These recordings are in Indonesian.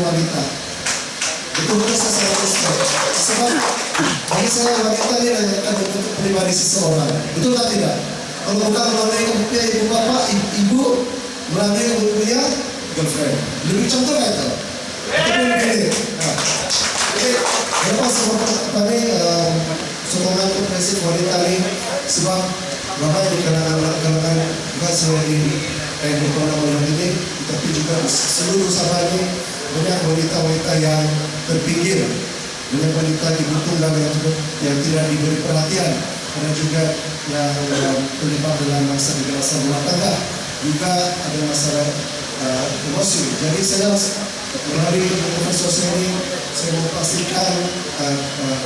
wanita. Itu saya sangat respect. Sebab bagi saya wanita ini akan membentuk pribadi seseorang. Betul tak tidak? Kalau bukan melalui punya ibu bapak, ibu melalui punya girlfriend. Lebih contoh kan itu? Itu pun pilih. Jadi lepas semua ini sokongan untuk prinsip wanita ini sebab bapak di kalangan bukan saya di Kota ini, tapi juga seluruh Sabah ini banyak wanita-wanita yang terpinggir, banyak wanita dibutuhkan yang tidak diberi perhatian, ada juga yang terlibat dalam masalah kekerasan rumah tangga, juga ada masalah emosi. Jadi saya melalui komunitas sosial ini saya mau pastikan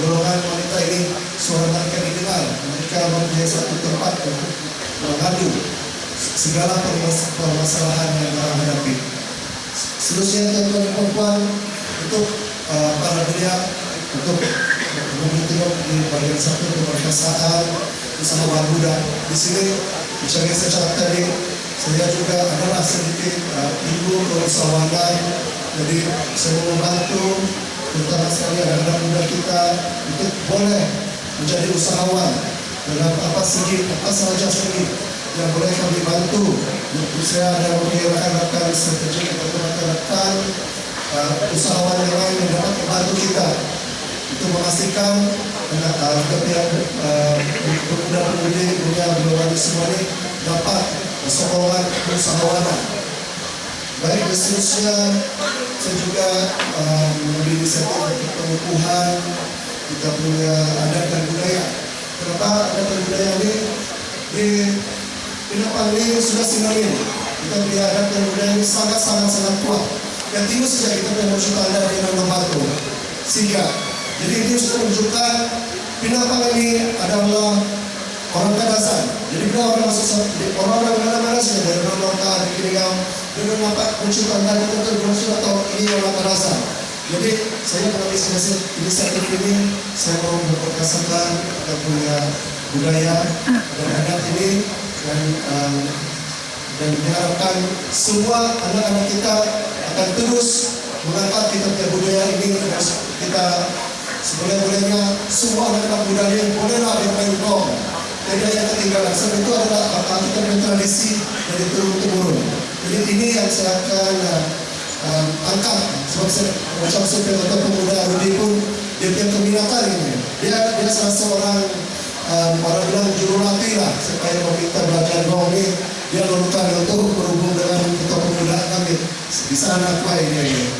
golongan wanita ini suara mereka didengar, mereka mempunyai satu tempat untuk mengadu segala permasalahan yang mereka hadapi. Seterusnya tuan-tuan dan perempuan, untuk para pria, untuk membentuk di bagian satu keperkasaan usaha muda. Di sini, macam yang saya cakap tadi, saya juga adalah sedikit ibu keusahawanan. Jadi saya mau membantu, terutama sekali anak-anak muda kita untuk boleh menjadi usahawan dalam apa saja segi yang boleh kami bantu. Saya ada mengira-rekan strategi atau rekan-rekan usahawan yang lain yang dapat membantu kita untuk memastikan pihak pemuda-pemudi punya global semua ini dapat sokongan usahawanan. Baik, seterusnya saya juga mengambil inisiatif untuk pengukuhan kita punya adat dan budaya. Kenapa adat dan budaya ini di Pinang ini sudah sinonim. Kita punya adat dan budaya ini sangat kuat. Yang timur saja kita punya menunjukkan adat yang membantu. Sehingga, jadi ini sudah menunjukkan Pinang ini adalah orang Kadasan. Jadi bila orang masuk orang mana-mana saja dari Loka, dari Kinigau, dengan nampak menunjukkan adat tertentu atau ini orang Kadasan. Jadi saya mengambil inisiatif ini, saya mau memperkasakan kita punya budaya dan adat ini. Dan diharapkan semua anak-anak kita akan terus mengangkat kita punya budaya ini dan kita seboleh-bolehnya semua anak-anak muda ini bolehlah bermain gong. Tidak yang ketinggalan. Sebab itu adalah kita punya tradisi dari turun-temurun. Jadi ini yang saya akan angkat. Sebab macam supir atau pemuda Rudi pun dia punya keminatan ini. Dia salah seorang orang bilang jurulatih lah supaya kita belajar gong ini dia lakukan untuk berhubung dengan ketua pemuda kami di sana apa ini.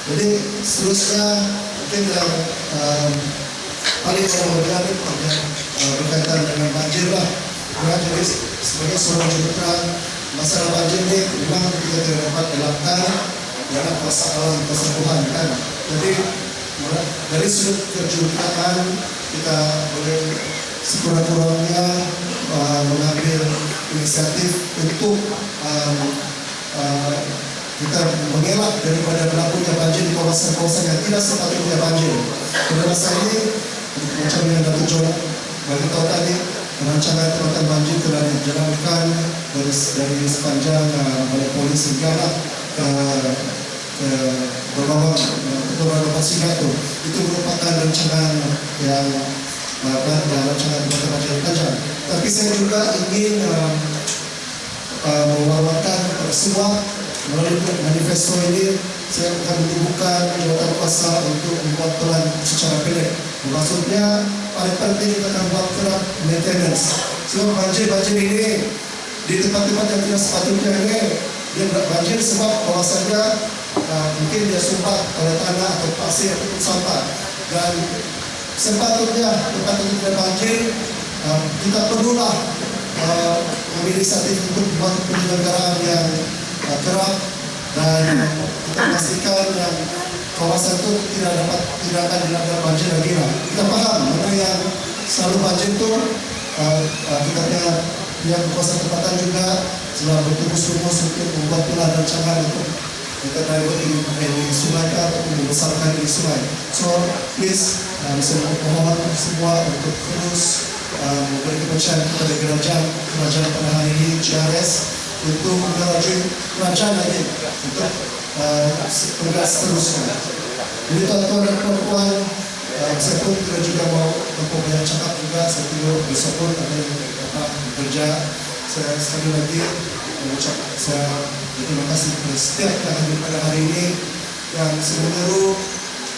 Jadi seterusnya mungkin yang paling kemudian berkaitan dengan banjir lah. Jadi sebagai seorang juruterang masalah banjir ini memang kita tidak dapat elakkan dalam persoalan kesembuhan kan. Jadi dari sudut kejuruteraan kita boleh sekurang-kurangnya mengambil inisiatif untuk kita mengelak daripada berlakunya banjir di kawasan-kawasan yang tidak sepatutnya banjir. Pada masa ini, macam yang Datuk John bagi tahu tadi, rancangan tempatan banjir telah dijalankan dari sepanjang Balai Polis hingga ke beberapa singgah itu merupakan rancangan yang rancangan tempatan banjir panjang. Tapi saya juga ingin mewawarkan semua melalui manifesto ini. Saya akan menyebutkan jawatan kuasa untuk membuat pelan secara pendek. Maksudnya paling penting kita akan buat pelan maintenance. Sebab banjir ini di tempat-tempat yang tidak sepatutnya ini dia banjir sebab kawasannya mungkin dia sumbat oleh tanah atau pasir atau sampah. Dan sepatutnya tempat yang tidak banjir kita perlulah mengambil inisiatif untuk membuat penyelenggaraan yang kerap dan kita pastikan yang kawasan itu tidak akan dilanda banjir lagi. Kita paham mana yang selalu banjir itu kita punya kawasan tempatan juga setelah bertugas-tugas untuk membuat pula rancangan untuk kita divert di sungai atau membesarkan di sungai. So please saya mohon semua untuk terus memberi kepercayaan kepada kerajaan pada hari ini GRS untuk menerajui kerajaan lagi untuk tugas seterusnya. Jadi tuan-tuan dan puan-puan, saya pun tidak juga mau banyak cakap juga, saya tunggu besok pun ada yang dapat bekerja. Saya sekali lagi mengucap saya terima kasih kepada setiap yang hadir pada hari ini, dan sebenarnya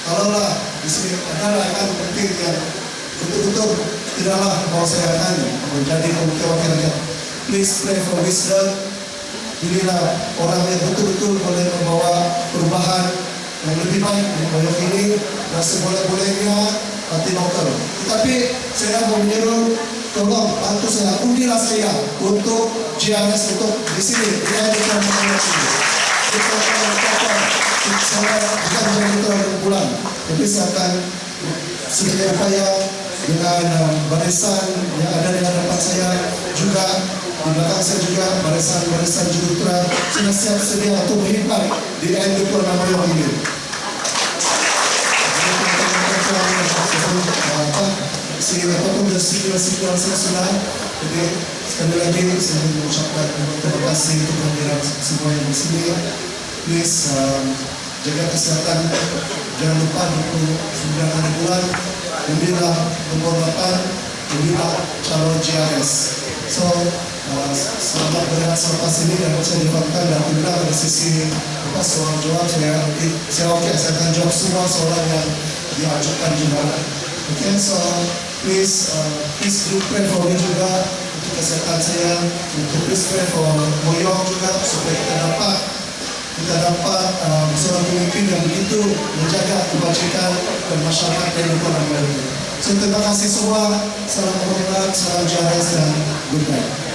kalaulah di sini adalah yang penting yang betul-betul tidaklah mau saya akan menjadi komite wakil rakyat. Please pray for wisdom. Pilihlah orang yang betul-betul boleh membawa perubahan yang lebih baik di proyek ini, dan seboleh-bolehnya Tinoker. Tetapi saya mau menyeru, tolong bantu saya, undilah saya untuk GRS untuk di sini. Saya bukan saya bukan menjadi bulan, tapi saya akan sedikit upaya dengan barisan yang ada di hadapan saya, juga di belakang saya juga barisan jurutra sudah siap sedia untuk berhimpan di NU Purnamoyong ini. Sehingga apapun dari signal saya sudah, jadi sekali lagi saya mengucapkan terima kasih untuk kehadiran semua yang di sini. Please jaga kesehatan, jangan lupa 29 hari bulan, undilah nomor 8, undilah calon GRS. So selamat berehat selepas ini, dan saya difahamkan dan tidak ada sisi soal jawab saya akan jawab semua soalan yang diajukan juga. Okay, so please do pray for me juga untuk kesehatan saya, untuk please pray for Moyong juga supaya kita dapat seorang pemimpin yang begitu menjaga kebajikan dan masyarakat yang berperan. So terima kasih semua, salam hormat, salam jahat dan goodbye.